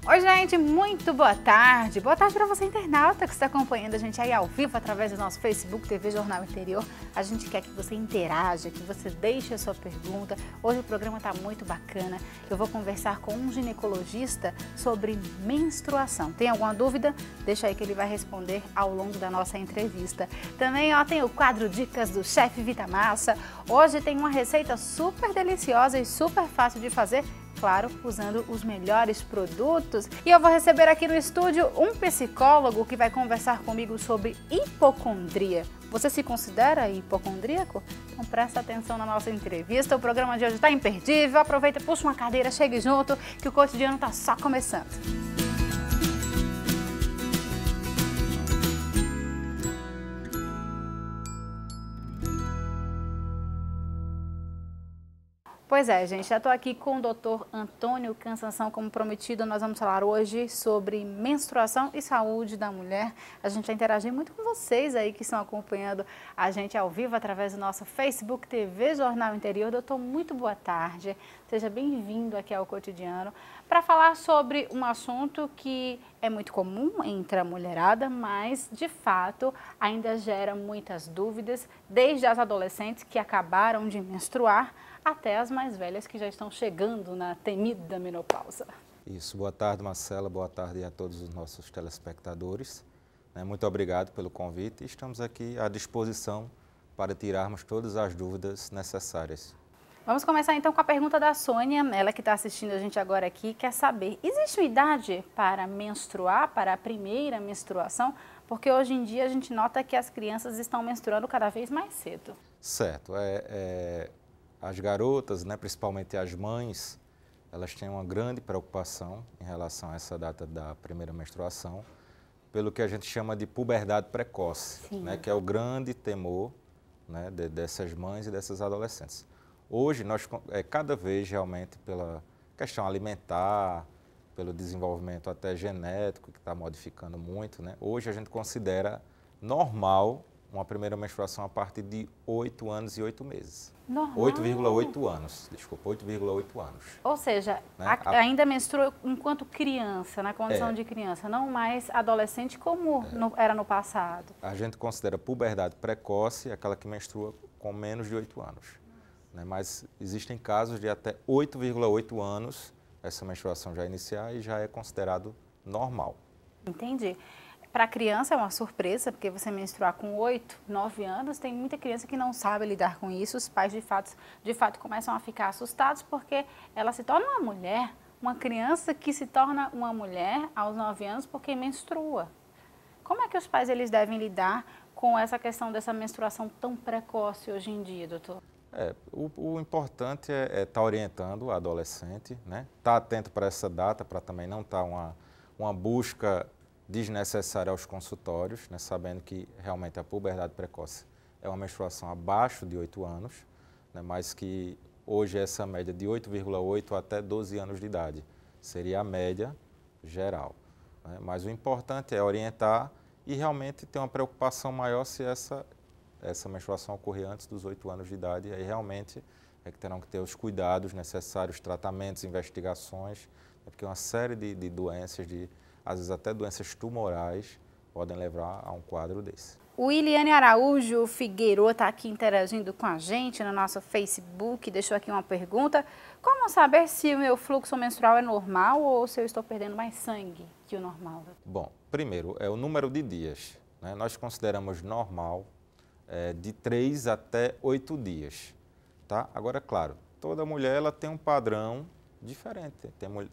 Oi, gente, muito boa tarde. Boa tarde para você, internauta, que está acompanhando a gente aí ao vivo através do nosso Facebook TV Jornal Interior. A gente quer que você interaja, que você deixe a sua pergunta. Hoje o programa está muito bacana. Eu vou conversar com um ginecologista sobre menstruação. Tem alguma dúvida? Deixa aí que ele vai responder ao longo da nossa entrevista. Também tem o quadro Dicas do Chefe Vitamassa. Hoje tem uma receita super deliciosa e super fácil de fazer, claro, usando os melhores produtos. E eu vou receber aqui no estúdio um psicólogo que vai conversar comigo sobre hipocondria. Você se considera hipocondríaco? Então presta atenção na nossa entrevista. O programa de hoje está imperdível. Aproveita, puxa uma cadeira, chegue junto, que o cotidiano está só começando. Pois é, gente, já estou aqui com o Dr. Antônio Cansanção, como prometido. Nós vamos falar hoje sobre menstruação e saúde da mulher. A gente vai interagir muito com vocês aí que estão acompanhando a gente ao vivo através do nosso Facebook TV Jornal Interior. Doutor, muito boa tarde. Seja bem-vindo aqui ao Cotidiano para falar sobre um assunto que é muito comum entre a mulherada, mas, de fato, ainda gera muitas dúvidas, desde as adolescentes que acabaram de menstruar até as mais velhas que já estão chegando na temida menopausa. Isso, boa tarde, Marcela, boa tarde a todos os nossos telespectadores. Muito obrigado pelo convite e estamos aqui à disposição para tirarmos todas as dúvidas necessárias. Vamos começar então com a pergunta da Sônia, ela que está assistindo a gente agora aqui, quer saber, existe uma idade para menstruar, para a primeira menstruação? Porque hoje em dia a gente nota que as crianças estão menstruando cada vez mais cedo. Certo, as garotas, principalmente as mães, elas têm uma grande preocupação em relação a essa data da primeira menstruação, pelo que a gente chama de puberdade precoce, que é o grande temor dessas mães e dessas adolescentes. Hoje, cada vez realmente pela questão alimentar, pelo desenvolvimento até genético, que está modificando muito, hoje a gente considera normal uma primeira menstruação a partir de 8 anos e 8 meses. 8,8 anos, desculpa, 8,8 anos. Ou seja, ainda menstrua enquanto criança, na condição de criança, não mais adolescente como era no passado. A gente considera puberdade precoce aquela que menstrua com menos de 8 anos. Mas existem casos de até 8,8 anos essa menstruação já iniciar e já é considerado normal. Entendi. Para a criança é uma surpresa, porque você menstruar com 8, 9 anos, tem muita criança que não sabe lidar com isso. Os pais, de fato começam a ficar assustados porque ela se torna uma mulher, uma criança que se torna uma mulher aos 9 anos porque menstrua. Como é que os pais eles devem lidar com essa questão dessa menstruação tão precoce hoje em dia, doutor? O importante é estar orientando o adolescente, estar atento para essa data, para também não estar uma busca desnecessária aos consultórios, sabendo que realmente a puberdade precoce é uma menstruação abaixo de 8 anos, mas que hoje essa média de 8,8 até 12 anos de idade seria a média geral. Mas o importante é orientar e realmente ter uma preocupação maior se essa menstruação ocorrer antes dos 8 anos de idade, e aí realmente é que terão que ter os cuidados necessários, tratamentos, investigações, porque uma série de doenças, às vezes até doenças tumorais, podem levar a um quadro desse. O Iliane Araújo Figueiredo está aqui interagindo com a gente no nosso Facebook, deixou aqui uma pergunta. Como saber se o meu fluxo menstrual é normal ou se eu estou perdendo mais sangue que o normal? Bom, primeiro é o número de dias. Nós consideramos normal de 3 até 8 dias. Agora, claro, toda mulher ela tem um padrão diferente.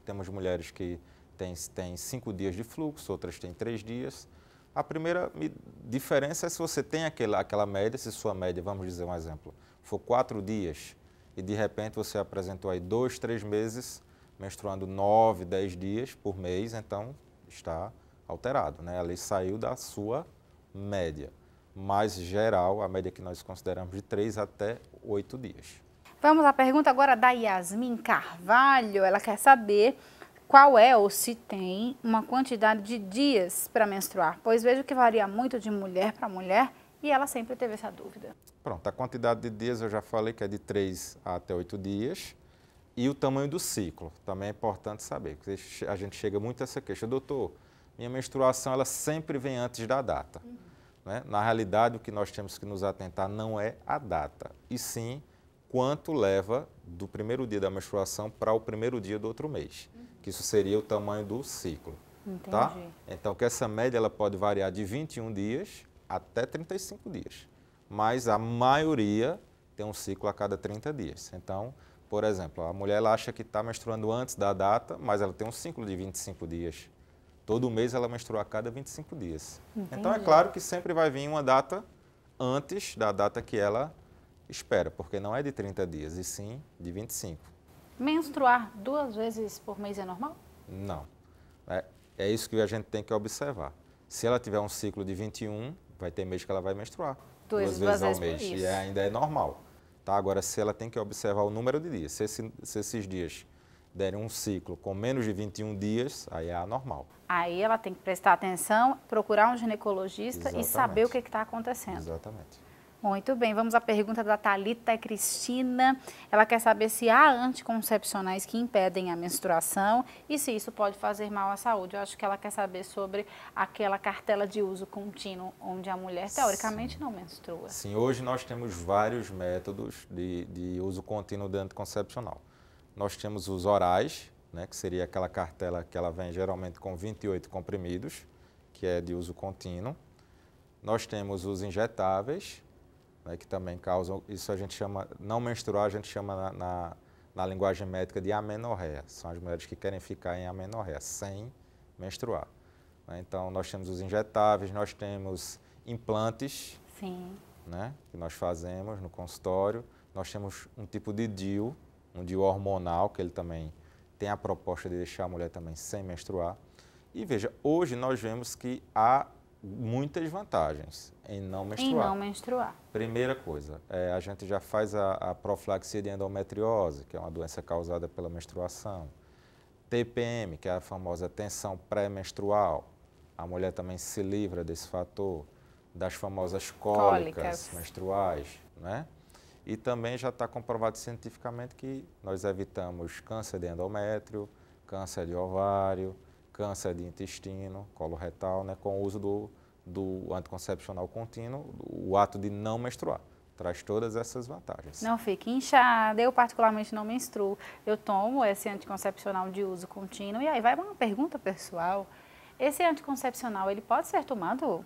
Temos mulheres que têm 5 dias de fluxo, outras têm 3 dias. A primeira diferença é se você tem aquela média, se sua média, vamos dizer um exemplo, for 4 dias e de repente você apresentou aí 2, 3 meses menstruando 9, 10 dias por mês, então está alterado, Ali saiu da sua média. Mais geral, a média que nós consideramos de 3 até 8 dias. Vamos à pergunta agora da Yasmin Carvalho. Ela quer saber qual é ou se tem uma quantidade de dias para menstruar, pois vejo que varia muito de mulher para mulher e ela sempre teve essa dúvida. Pronto, a quantidade de dias eu já falei que é de 3 até 8 dias E o tamanho do ciclo, também é importante saber, porque a gente chega muito a essa queixa, doutor, minha menstruação ela sempre vem antes da data. Né? Na realidade, o que nós temos que nos atentar não é a data, e sim quanto leva do primeiro dia da menstruação para o primeiro dia do outro mês, que isso seria o tamanho do ciclo. Entendi. Tá? Então, que essa média ela pode variar de 21 dias até 35 dias, mas a maioria tem um ciclo a cada 30 dias. Então, por exemplo, a mulher ela acha que está menstruando antes da data, mas ela tem um ciclo de 25 dias. Todo mês ela menstrua a cada 25 dias. Entendi. Então, é claro que sempre vai vir uma data antes da data que ela espera, porque não é de 30 dias, e sim de 25. Menstruar 2 vezes por mês é normal? Não. É isso que a gente tem que observar. Se ela tiver um ciclo de 21, vai ter mês que ela vai menstruar. Duas vezes ao mês. E ainda é normal. Tá? Agora, se ela tem que observar o número de dias, se esses dias derem um ciclo com menos de 21 dias, aí é anormal. Aí ela tem que prestar atenção, procurar um ginecologista Exatamente. E saber o que está acontecendo. Exatamente. Muito bem, vamos à pergunta da Thalita Cristina. Ela quer saber se há anticoncepcionais que impedem a menstruação e se isso pode fazer mal à saúde. Eu acho que ela quer saber sobre aquela cartela de uso contínuo, onde a mulher, teoricamente, não menstrua. Sim, hoje nós temos vários métodos de uso contínuo de anticoncepcional. Nós temos os orais, né, que seria aquela cartela que ela vem geralmente com 28 comprimidos, que é de uso contínuo. Nós temos os injetáveis, né, que também causam, isso a gente chama, não menstruar, a gente chama na linguagem médica de amenorreia. São as mulheres que querem ficar em amenorreia, sem menstruar. Né? Então, nós temos os injetáveis, nós temos implantes, Sim. Né, que nós fazemos no consultório. Nós temos um tipo de DIU, um DIU hormonal, que ele também tem a proposta de deixar a mulher também sem menstruar. E veja, hoje nós vemos que há muitas vantagens em não menstruar. Em não menstruar. Primeira coisa, a gente já faz a profilaxia de endometriose, que é uma doença causada pela menstruação. TPM, que é a famosa tensão pré-menstrual. A mulher também se livra desse fator. Das famosas cólicas menstruais, né? E também já está comprovado cientificamente que nós evitamos câncer de endométrio, câncer de ovário, câncer de intestino, colo retal, né, com o uso do anticoncepcional contínuo, o ato de não menstruar. Traz todas essas vantagens. Não fique inchada, eu particularmente não menstruo. Eu tomo esse anticoncepcional de uso contínuo. E aí vai uma pergunta pessoal. Esse anticoncepcional, ele pode ser tomado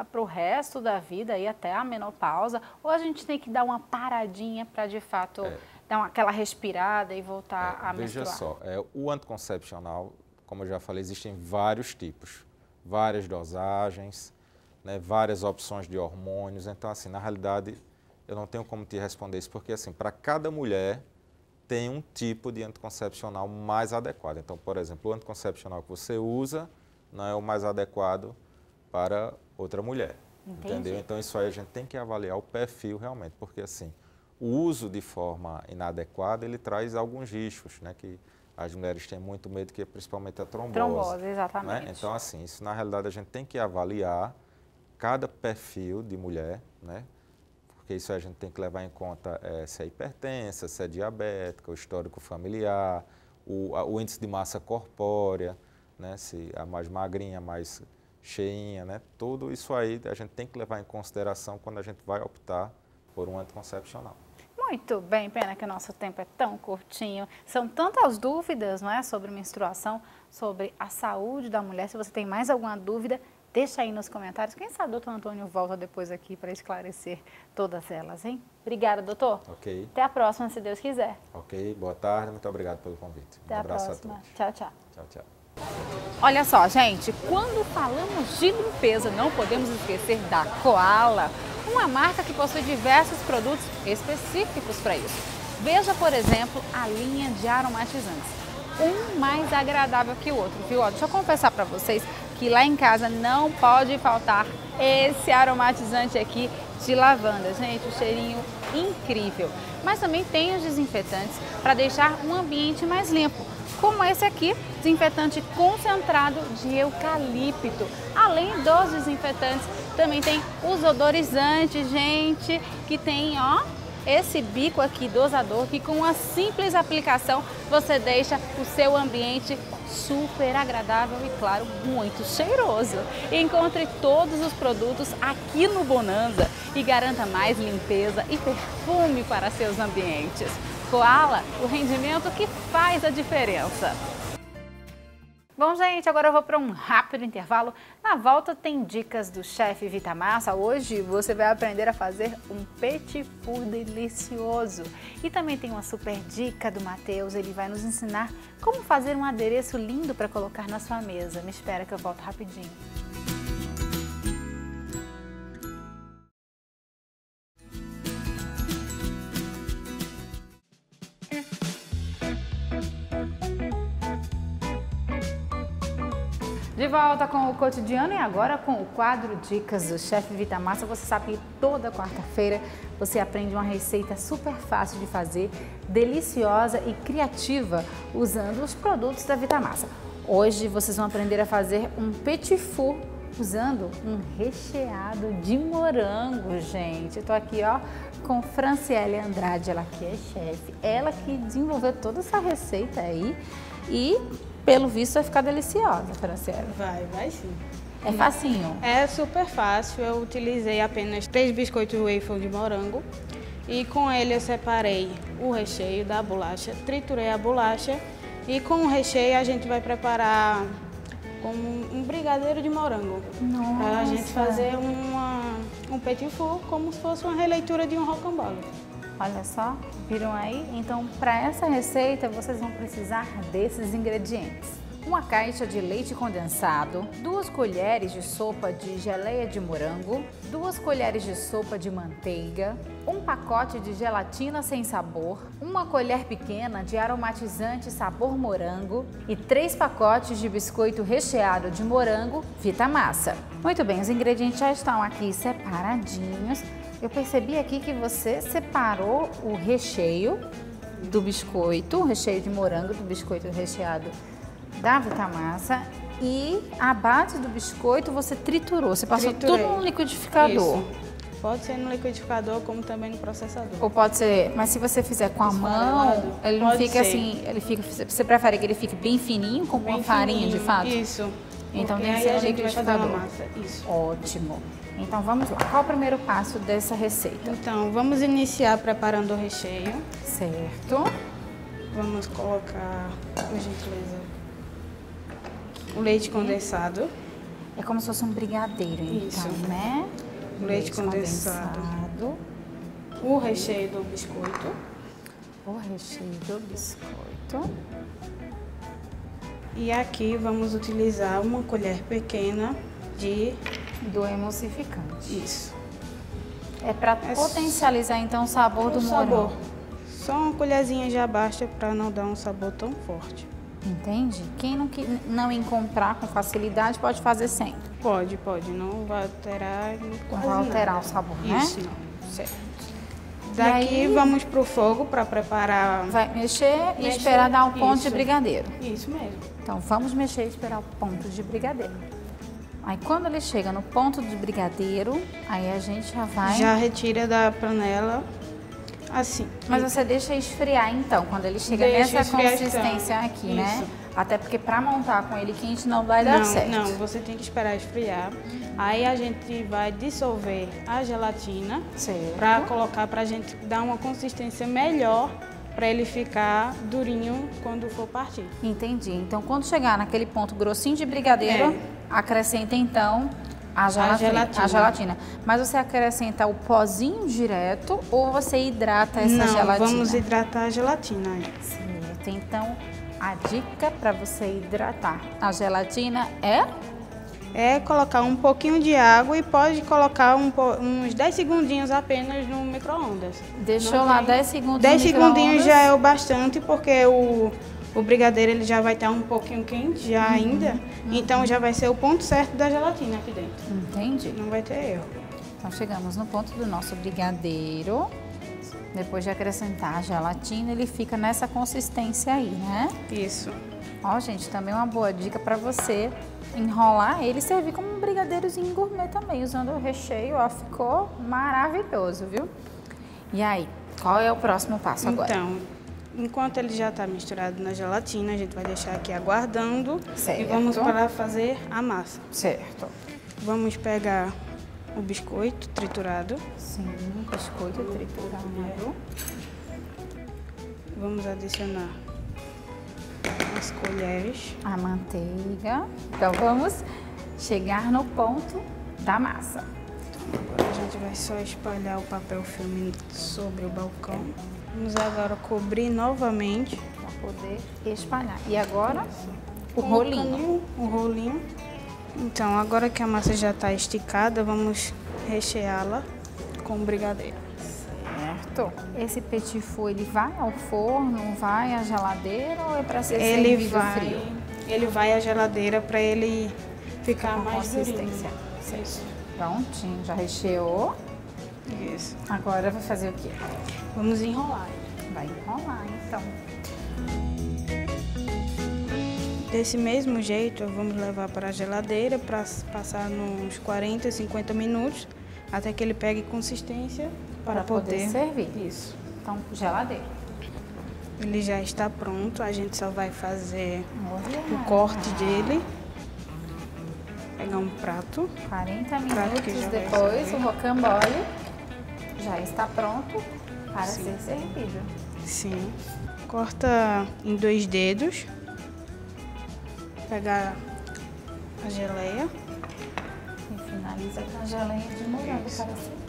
para o resto da vida e até a menopausa? Ou a gente tem que dar uma paradinha para, de fato, dar aquela respirada e voltar a menstruar? Veja só, o anticoncepcional, como eu já falei, existem vários tipos, várias dosagens, né, várias opções de hormônios. Então, assim, na realidade, eu não tenho como te responder isso, porque, assim, para cada mulher tem um tipo de anticoncepcional mais adequado. Então, por exemplo, o anticoncepcional que você usa não é o mais adequado para outra mulher. Entendi. Entendeu? Então, isso aí a gente tem que avaliar o perfil realmente, porque, assim, o uso de forma inadequada, ele traz alguns riscos, né, que as mulheres têm muito medo, que é principalmente a trombose. Trombose, exatamente. Né? Então, assim, isso na realidade a gente tem que avaliar cada perfil de mulher, né? Porque isso a gente tem que levar em conta se é hipertensa, se é diabética, o histórico familiar, o índice de massa corpórea, né? Se a mais magrinha, mais cheinha, né? Tudo isso aí a gente tem que levar em consideração quando a gente vai optar por um anticoncepcional. Muito bem, pena que o nosso tempo é tão curtinho. São tantas dúvidas, não é, sobre menstruação, sobre a saúde da mulher. Se você tem mais alguma dúvida, deixa aí nos comentários. Quem sabe o doutor Antônio volta depois aqui para esclarecer todas elas, hein? Obrigada, doutor. Ok. Até a próxima, se Deus quiser. Ok, boa tarde, muito obrigado pelo convite. Até um abraço próxima. a todos. Tchau, tchau. Tchau, tchau. Olha só, gente, quando falamos de limpeza, não podemos esquecer da Koala, uma marca que possui diversos produtos específicos para isso. Veja, por exemplo, a linha de aromatizantes. Um mais agradável que o outro, viu? Ó, deixa eu confessar para vocês que lá em casa não pode faltar esse aromatizante aqui de lavanda. Gente, o cheirinho incrível. Mas também tem os desinfetantes para deixar um ambiente mais limpo, como esse aqui, desinfetante concentrado de eucalipto. Além dos desinfetantes, também tem os odorizantes, gente, que tem, ó, esse bico aqui dosador que com uma simples aplicação você deixa o seu ambiente super agradável e, claro, muito cheiroso. Encontre todos os produtos aqui no Bonanza e garanta mais limpeza e perfume para seus ambientes. Koala, o rendimento que faz a diferença. Bom, gente, agora eu vou para um rápido intervalo. Na volta tem dicas do chefe Vitamassa. Hoje você vai aprender a fazer um petit four delicioso. E também tem uma super dica do Matheus. Ele vai nos ensinar como fazer um adereço lindo para colocar na sua mesa. Me espera que eu volto rapidinho. De volta com o cotidiano e agora com o quadro Dicas do Chefe Vitamassa. Você sabe que toda quarta-feira você aprende uma receita super fácil de fazer, deliciosa e criativa usando os produtos da Vitamassa. Hoje vocês vão aprender a fazer um petit four usando um recheado de morango, gente. Eu tô aqui, ó, com Franciele Andrade, ela que é chefe, ela que desenvolveu toda essa receita aí e pelo visto vai ficar deliciosa, Franciele. Vai sim. É facinho? É super fácil. Eu utilizei apenas 3 biscoitos waffle de morango e com ele eu separei o recheio da bolacha, triturei a bolacha e com o recheio a gente vai preparar como um brigadeiro de morango. Nossa! Para a gente fazer um petit four como se fosse uma releitura de um rocambole. Olha só, viram aí? Então, para essa receita, vocês vão precisar desses ingredientes. Uma caixa de leite condensado, 2 colheres de sopa de geleia de morango, 2 colheres de sopa de manteiga, um pacote de gelatina sem sabor, 1 colher pequena de aromatizante sabor morango e 3 pacotes de biscoito recheado de morango Vitamassa. Muito bem, os ingredientes já estão aqui separadinhos. Eu percebi aqui que você separou o recheio do biscoito, o recheio de morango do biscoito recheado da Vitamassa e a base do biscoito você triturou, você passou tudo no liquidificador. Isso. Pode ser no liquidificador como também no processador. Ou pode ser, mas se você fizer com a mão, ele não fica assim, você prefere que ele fique bem fininho, como uma farinha de fato? Isso. Então tem que aí ser a no gente vai fazer liquidificador. uma massa. Isso. Ótimo. Então vamos lá. Qual é o primeiro passo dessa receita? Então, vamos iniciar preparando o recheio. Certo. Vamos colocar, por gentileza, o leite condensado. É como se fosse um brigadeiro, Isso. então, né? Leite condensado. O recheio do biscoito. O recheio do biscoito. E aqui vamos utilizar 1 colher pequena do emulsificante. Isso. É para potencializar então o sabor do morango. Só uma colherzinha já basta para não dar um sabor tão forte. Entende? Quem não encontrar com facilidade pode fazer sem. Pode. Não vai alterar quase Não vai alterar nada. o sabor, né? Isso, não. Certo. Daqui vamos pro fogo para preparar. Vai mexer e esperar dar o ponto de brigadeiro. Isso mesmo. Então vamos mexer e esperar o ponto de brigadeiro. Aí quando ele chega no ponto de brigadeiro, aí a gente já vai... Já retira da panela, assim. Mas você deixa esfriar então, quando ele chega nessa consistência aqui, né? Até porque para montar com ele quente não vai dar certo. Não, você tem que esperar esfriar. Aí a gente vai dissolver a gelatina para colocar, para a gente dar uma consistência melhor para ele ficar durinho quando for partir. Entendi. Então quando chegar naquele ponto grossinho de brigadeiro, acrescenta então a gelatina. Mas você acrescenta o pozinho direto ou você hidrata essa gelatina? Vamos hidratar a gelatina. Certo. Então a dica para você hidratar a gelatina é colocar um pouquinho de água e pode colocar uns 10 segundinhos apenas no micro-ondas. Deixou lá 10 segundos 10 segundinhos já é o bastante, porque o brigadeiro ele já vai estar um pouquinho quente já ainda. Então já vai ser o ponto certo da gelatina aqui dentro. Entendi. Não vai ter erro. Então chegamos no ponto do nosso brigadeiro. Depois de acrescentar a gelatina, ele fica nessa consistência aí, né? Isso. Ó, gente, também uma boa dica para você enrolar ele e servir como um brigadeirozinho gourmet também, usando o recheio, ó, ficou maravilhoso, viu? E aí, qual é o próximo passo agora? Então, Enquanto ele já está misturado na gelatina, a gente vai deixar aqui aguardando. Certo. E vamos para fazer a massa. Certo. Vamos pegar o biscoito triturado. Sim, biscoito triturado. Vamos adicionar as colheres. A manteiga. Então vamos chegar no ponto da massa. Agora a gente vai só espalhar o papel filme sobre o balcão. Vamos agora cobrir novamente. Para poder espalhar. E agora o rolinho. O rolinho. Então, agora que a massa já está esticada, vamos recheá-la com brigadeiro. Certo. Esse petit four, ele vai ao forno, vai à geladeira ou é para ser Ele servido frio? Ele vai à geladeira para ele ficar Com mais consistência. durinho. Isso. Prontinho, já recheou. Isso. Agora vai fazer o quê? Vamos enrolar. Vai enrolar, então. Desse mesmo jeito, vamos levar para a geladeira para passar uns 40, 50 minutos, até que ele pegue consistência para poder servir. Isso. Então, geladeira. Ele já está pronto, a gente só vai fazer Olha. o corte dele. Pegar um prato. 40 Prato que minutos já vai depois, servir. o rocambole já está pronto para Sim. ser servido. Sim. Corta em 2 dedos. Pegar a geleia. E finaliza com a geleia de morango para servir.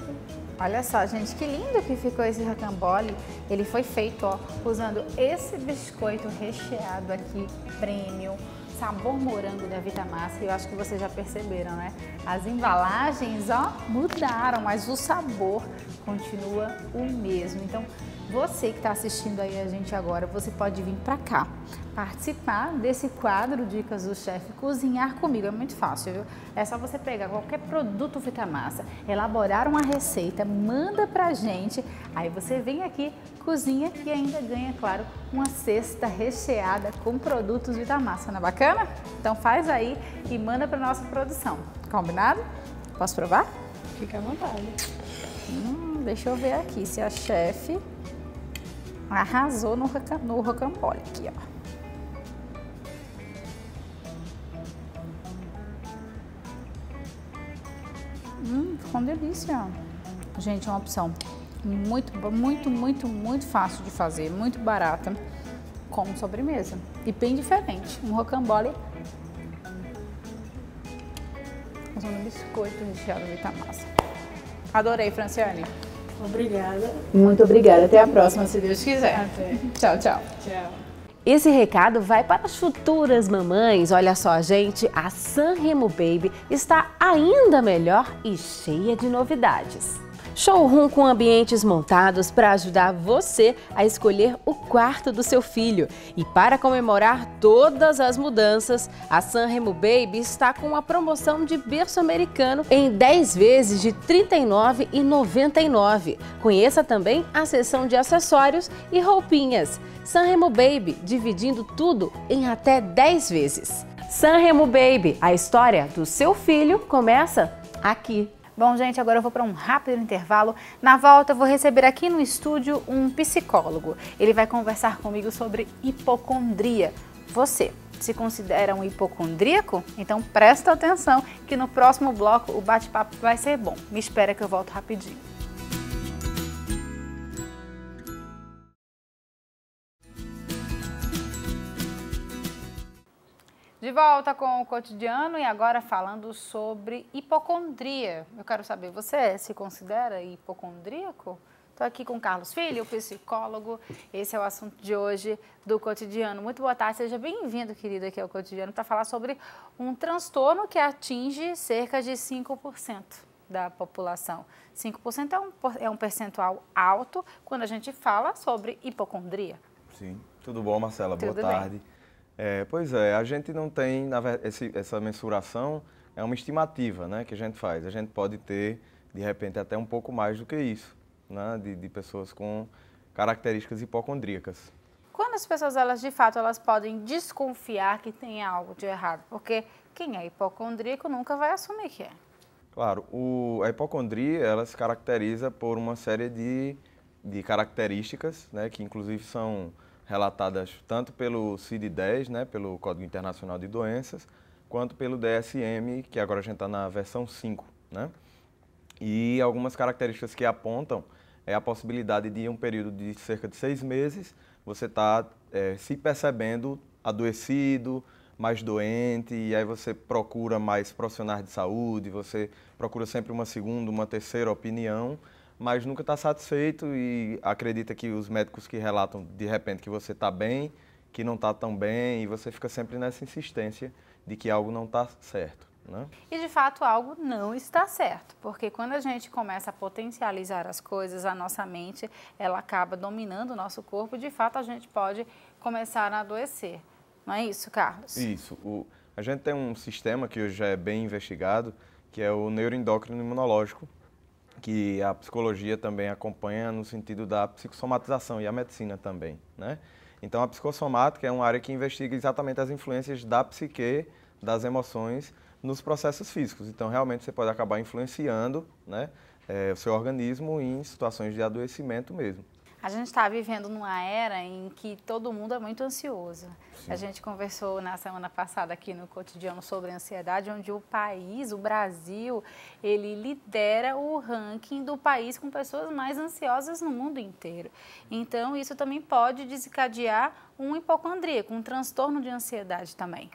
Olha só, gente, que lindo que ficou esse rocambole. Ele foi feito, ó, usando esse biscoito recheado aqui, premium, sabor morango da Vitamassa. E eu acho que vocês já perceberam, né? As embalagens, ó, mudaram, mas o sabor continua o mesmo. Então, você que está assistindo aí a gente agora, você pode vir para cá, participar desse quadro Dicas do Chefe, cozinhar comigo. É muito fácil, viu? É só você pegar qualquer produto Vitamassa, elaborar uma receita, manda pra gente, aí você vem aqui, cozinha e ainda ganha, claro, uma cesta recheada com produtos Vitamassa. Não é bacana? Então faz aí e manda para nossa produção. Combinado? Posso provar? Fica à vontade. Deixa eu ver aqui se a chefe arrasou no rocambole aqui, ó. Ficou uma delícia. Gente, é uma opção muito fácil de fazer, muito barata, como sobremesa e bem diferente. Um rocambole usando biscoito recheado de Vitamassa. Adorei, Franciane. Obrigada. Muito obrigada. Até a próxima, se Deus quiser. Até. Tchau, tchau. Tchau. Esse recado vai para as futuras mamães. Olha só, gente, a Sanremo Baby está ainda melhor e cheia de novidades. Showroom com ambientes montados para ajudar você a escolher o quarto do seu filho. E para comemorar todas as mudanças, a Sanremo Baby está com uma promoção de berço americano em 10 vezes de R$ 39,99. Conheça também a seção de acessórios e roupinhas. Sanremo Baby, dividindo tudo em até 10 vezes. Sanremo Baby, a história do seu filho começa aqui. Bom, gente, agora eu vou para um rápido intervalo. Na volta, eu vou receber aqui no estúdio um psicólogo. Ele vai conversar comigo sobre hipocondria. Você se considera um hipocondríaco? Então presta atenção que no próximo bloco o bate-papo vai ser bom. Me espera que eu volto rapidinho. De volta com o cotidiano e agora falando sobre hipocondria. Eu quero saber, você se considera hipocondríaco? Estou aqui com o Carlos Filho, psicólogo. Esse é o assunto de hoje do cotidiano. Muito boa tarde, seja bem-vindo, querido, aqui ao cotidiano, para falar sobre um transtorno que atinge cerca de 5% da população. 5% é um percentual alto quando a gente fala sobre hipocondria. Sim, tudo bom, Marcela? Tudo boa tarde. Pois é, a gente não tem, essa mensuração é uma estimativa, né, que a gente faz. A gente pode ter, de repente, até um pouco mais do que isso, né, de pessoas com características hipocondríacas. Quando as pessoas, elas de fato, elas podem desconfiar que tem algo de errado? Porque quem é hipocondríaco nunca vai assumir que é. Claro, a hipocondria, ela se caracteriza por uma série de características, né, que inclusive são relatadas tanto pelo CID-10, né, pelo Código Internacional de Doenças, quanto pelo DSM, que agora a gente está na versão 5, né? E algumas características que apontam é a possibilidade de, em um período de cerca de 6 meses, você está se percebendo adoecido, mais doente, e aí você procura mais profissionais de saúde, você procura sempre uma segunda, uma terceira opinião, mas nunca está satisfeito e acredita que os médicos que relatam de repente que você está bem, que não está tão bem, e você fica sempre nessa insistência de que algo não está certo, né? E de fato algo não está certo, porque quando a gente começa a potencializar as coisas, a nossa mente ela acaba dominando o nosso corpo e de fato a gente pode começar a adoecer. Não é isso, Carlos? Isso. A gente tem um sistema que hoje já é bem investigado, que é o neuroendócrino imunológico, que a psicologia também acompanha no sentido da psicossomatização e a medicina também, né? Então, a psicossomática é uma área que investiga exatamente as influências da psique, das emoções, nos processos físicos. Então, realmente, você pode acabar influenciando, né, o seu organismo em situações de adoecimento mesmo. A gente está vivendo numa era em que todo mundo é muito ansioso. Sim. A gente conversou na semana passada aqui no Cotidiano sobre ansiedade, onde o país, o Brasil, ele lidera o ranking do país com pessoas mais ansiosas no mundo inteiro. Então, isso também pode desencadear um hipocondríaco, um transtorno de ansiedade também.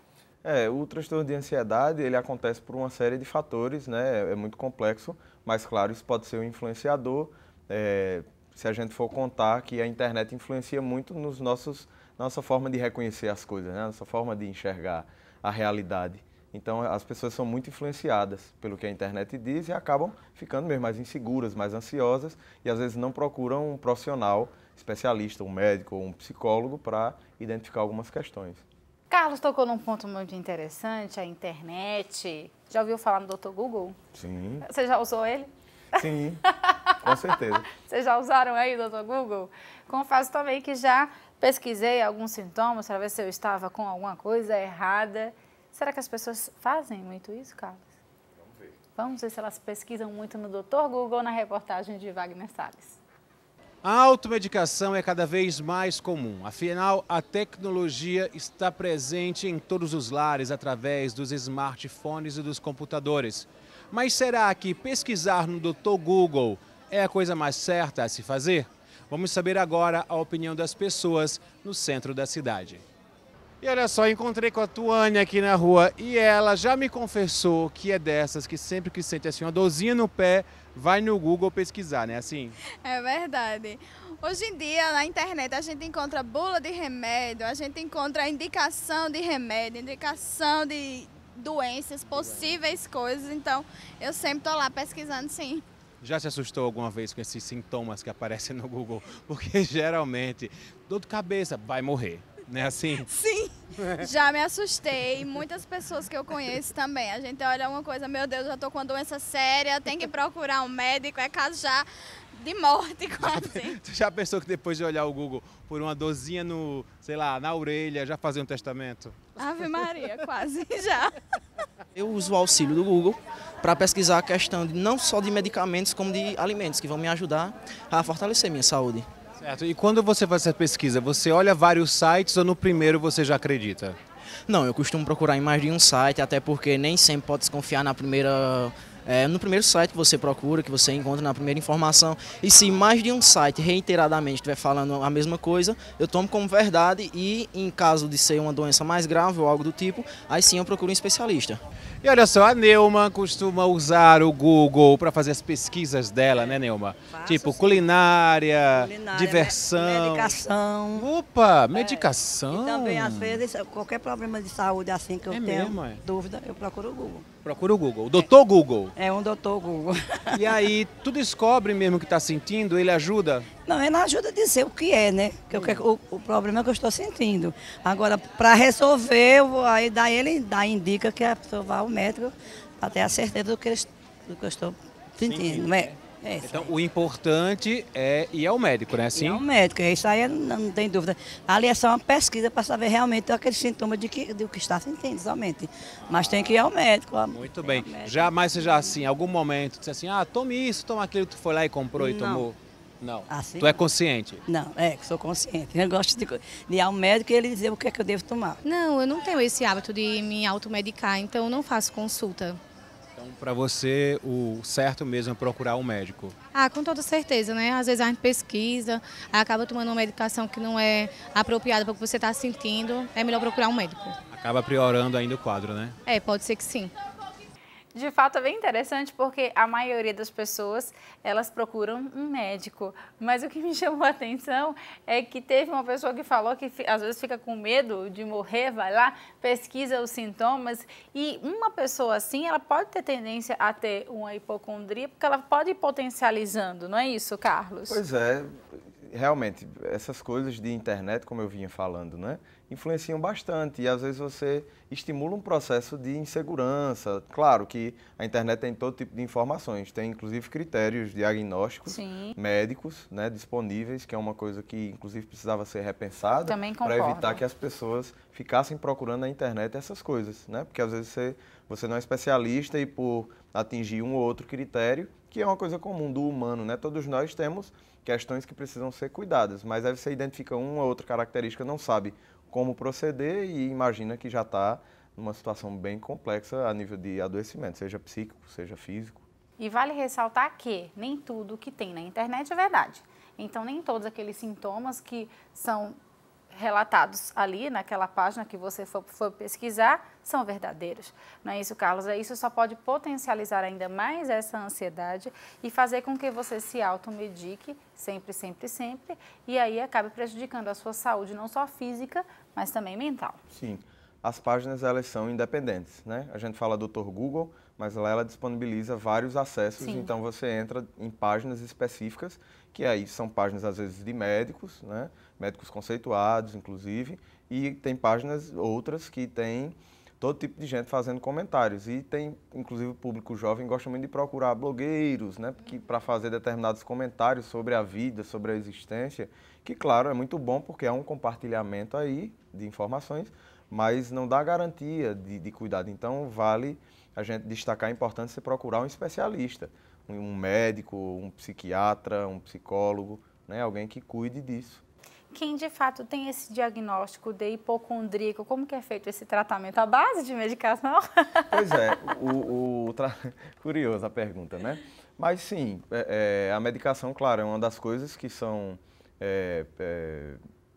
O transtorno de ansiedade, ele acontece por uma série de fatores, né? É muito complexo, mas, claro, isso pode ser um influenciador. Se a gente for contar que a internet influencia muito nossa forma de reconhecer as coisas, né? Nossa forma de enxergar a realidade. Então, as pessoas são muito influenciadas pelo que a internet diz e acabam ficando mesmo mais inseguras, mais ansiosas e às vezes não procuram um profissional especialista, um médico ou um psicólogo para identificar algumas questões. Carlos tocou num ponto muito interessante, a internet. Já ouviu falar no Dr. Google? Sim. Você já usou ele? Sim, com certeza. Vocês já usaram aí, Dr. Google? Confesso também que já pesquisei alguns sintomas para ver se eu estava com alguma coisa errada. Será que as pessoas fazem muito isso, Carlos? Vamos ver. Vamos ver se elas pesquisam muito no Dr. Google na reportagem de Wagner Salles. A automedicação é cada vez mais comum, afinal a tecnologia está presente em todos os lares através dos smartphones e dos computadores. Mas será que pesquisar no Dr. Google é a coisa mais certa a se fazer? Vamos saber agora a opinião das pessoas no centro da cidade. E olha só, encontrei com a Tuane aqui na rua e ela já me confessou que é dessas que sempre que sente assim uma dorzinha no pé, vai no Google pesquisar, né? Assim? É verdade. Hoje em dia, na internet, a gente encontra bula de remédio, a gente encontra indicação de remédio, indicação de doenças, possíveis coisas. Então, eu sempre estou lá pesquisando, sim. Já se assustou alguma vez com esses sintomas que aparecem no Google? Porque geralmente, dor de cabeça, vai morrer. Não é assim? Sim, já me assustei. Muitas pessoas que eu conheço também. A gente olha uma coisa, meu Deus, já estou com uma doença séria, tem que procurar um médico, é caso já de morte quase. Tu já pensou que depois de olhar o Google por uma dorzinha no, sei lá, na orelha, já fazer um testamento? Ave Maria, quase já. Eu uso o auxílio do Google para pesquisar a questão não só de medicamentos, como de alimentos, que vão me ajudar a fortalecer minha saúde. Certo. E quando você faz essa pesquisa, você olha vários sites ou no primeiro você já acredita? Não, eu costumo procurar em mais de um site, até porque nem sempre pode desconfiar no primeiro site que você procura, que você encontra na primeira informação. E se mais de um site reiteradamente estiver falando a mesma coisa, eu tomo como verdade e, em caso de ser uma doença mais grave ou algo do tipo, aí sim eu procuro um especialista. E olha só, a Neuma costuma usar o Google para fazer as pesquisas dela, né, Neuma? Faço, tipo sim. culinária, diversão. Medicação. Opa, medicação. E também, às vezes, qualquer problema de saúde assim que eu tenho mesmo, é? dúvida, eu procuro o Google. Procura o Google, o Dr. Google. É um doutor Google. E aí, tu descobre mesmo o que está sentindo, ele ajuda? Não, ele ajuda a dizer o que é, né? O problema que eu estou sentindo. Agora, para resolver, aí daí ele indica que a pessoa vá ao médico para ter a certeza do que eu estou sentindo. Então, o importante é ir ao médico, né? Assim? Ir ao médico, isso aí não tem dúvida. Ali é só uma pesquisa para saber realmente aquele sintoma do que está sentindo, somente. Mas tem que ir ao médico. Muito bem. Mas você já, assim, em algum momento, disse assim, tome isso, toma aquilo que tu foi lá e comprou e tomou? Não. Assim? Tu é consciente? Não, sou consciente. Eu gosto de ir ao médico e ele dizer o que é que eu devo tomar. Não, eu não tenho esse hábito de me automedicar, então eu não faço consulta. Então, para você, o certo mesmo é procurar um médico? Com toda certeza, né? Às vezes a gente pesquisa, acaba tomando uma medicação que não é apropriada para o que você está sentindo, é melhor procurar um médico. Acaba piorando ainda o quadro, né? Pode ser que sim. De fato, é bem interessante porque a maioria das pessoas, elas procuram um médico. Mas o que me chamou a atenção é que teve uma pessoa que falou que às vezes fica com medo de morrer, vai lá, pesquisa os sintomas. E uma pessoa assim, ela pode ter tendência a ter uma hipocondria, porque ela pode ir potencializando, não é isso, Carlos? Pois é, realmente, essas coisas de internet, como eu vinha falando, né? Influenciam bastante e às vezes você estimula um processo de insegurança. Claro que a internet tem todo tipo de informações, tem inclusive critérios diagnósticos médicos, né, disponíveis, que é uma coisa que inclusive precisava ser repensada para evitar que as pessoas ficassem procurando na internet essas coisas, né? Porque às vezes você não é especialista e por atingir um ou outro critério, que é uma coisa comum do humano, né? Todos nós temos questões que precisam ser cuidadas, mas aí você identifica uma ou outra característica, não sabe como proceder e imagina que já está numa situação bem complexa a nível de adoecimento, seja psíquico, seja físico. E vale ressaltar que nem tudo que tem na internet é verdade. Então, nem todos aqueles sintomas que são relatados ali naquela página que você for pesquisar são verdadeiros. Não é isso, Carlos? Isso só pode potencializar ainda mais essa ansiedade e fazer com que você se automedique sempre, sempre, sempre, e aí acabe prejudicando a sua saúde, não só física, mas também mental. Sim. As páginas, elas são independentes, né? A gente fala Dr. Google, mas lá ela disponibiliza vários acessos, então você entra em páginas específicas, que aí são páginas, às vezes, de médicos, né? Médicos conceituados, inclusive, e tem páginas outras que tem todo tipo de gente fazendo comentários. E tem, inclusive, o público jovem gosta muito de procurar blogueiros, né? Para fazer determinados comentários sobre a vida, sobre a existência, que, claro, é muito bom porque é um compartilhamento aí de informações, mas não dá garantia de cuidado. Então, vale a gente destacar a importância de você procurar um especialista, um médico, um psiquiatra, um psicólogo, né? Alguém que cuide disso. Quem de fato tem esse diagnóstico de hipocondríaco, como que é feito esse tratamento? À base de medicação? Pois é, curiosa a pergunta, né? Mas sim, a medicação, claro, é uma das coisas que são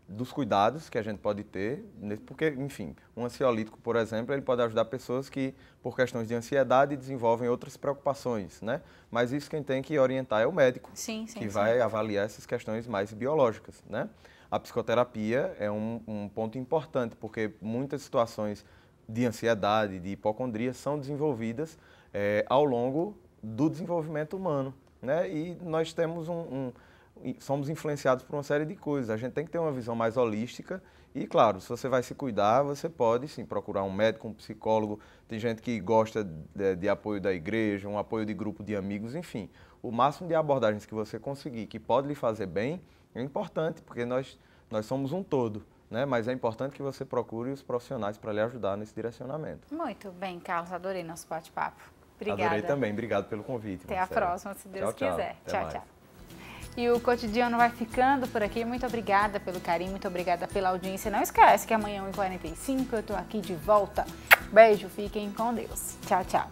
dos cuidados que a gente pode ter, porque, enfim, um ansiolítico, por exemplo, ele pode ajudar pessoas que, por questões de ansiedade, desenvolvem outras preocupações, né? Mas isso quem tem que orientar é o médico, que vai avaliar essas questões mais biológicas, né? A psicoterapia é um ponto importante, porque muitas situações de ansiedade, de hipocondria, são desenvolvidas ao longo do desenvolvimento humano, né? E nós temos somos influenciados por uma série de coisas. A gente tem que ter uma visão mais holística e, claro, se você vai se cuidar, você pode, sim, procurar um médico, um psicólogo. Tem gente que gosta de apoio da igreja, um apoio de grupo de amigos, enfim. O máximo de abordagens que você conseguir, que pode lhe fazer bem, é importante, porque nós somos um todo, né? Mas é importante que você procure os profissionais para lhe ajudar nesse direcionamento. Muito bem, Carlos, adorei nosso bate-papo. Obrigada. Adorei também, obrigado pelo convite. Até a próxima, se Deus quiser. Tchau, tchau. E o Cotidiano vai ficando por aqui. Muito obrigada pelo carinho, muito obrigada pela audiência. Não esquece que amanhã, 1h45, eu estou aqui de volta. Beijo, fiquem com Deus. Tchau, tchau.